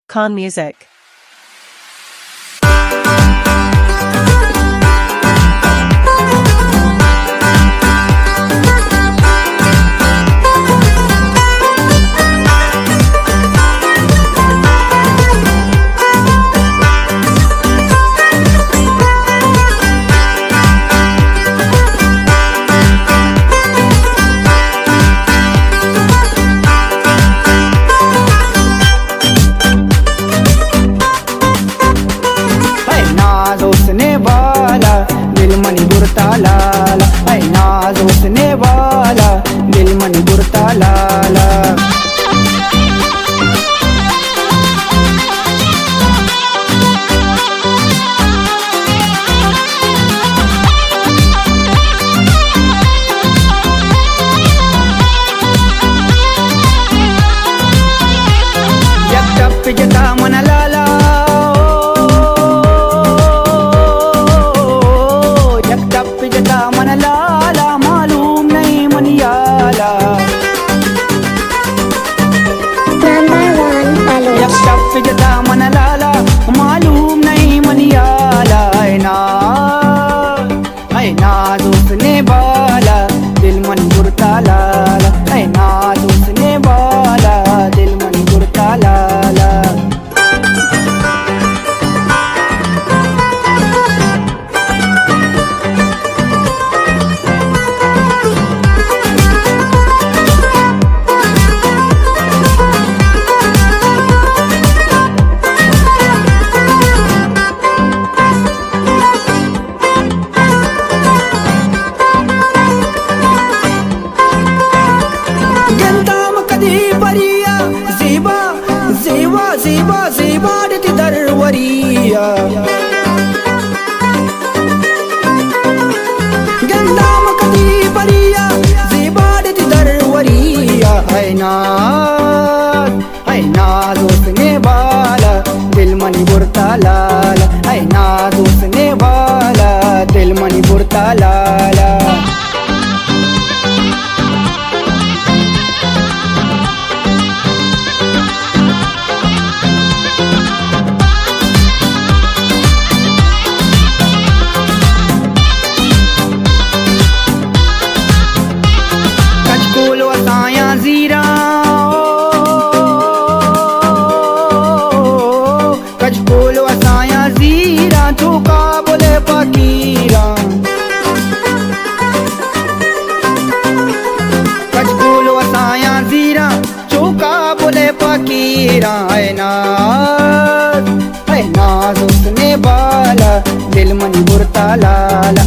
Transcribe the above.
Con Music. नाज़ोसने वाला दिल मनी बुरता लाला, ऐ नाज़ोसने वाला दिल मनी बुरता लाला। जब पिजता मन लाला, मन लाला मालूम नहीं मनियाला। जदा मन लाला मालूम नहीं मनियाला। ऐ नाज़ोसने वाला दिल मन बुरता लाला, ऐ नाज़ोसने वाला दिल मन बुरता लाला। ज़ेबा ज़ेबाडती दरवरिया, गंदाम कदी बरिया ज़ेबाडती दरवरिया। ऐ नाज़ोसने वाला दिल मनी बुरता लाला, ऐ नाज़ोसने वाला दिल मनी बुरता लाला। कचकोल वसाया ज़ीरा, कचकोल वसाया ज़ीरा चौका बोले फकीरा। कचकोल वसाया ज़ीरा चौका बोले फकीरा। ऐ नाज़ोसने वाला दिल मनी बुरता लाला,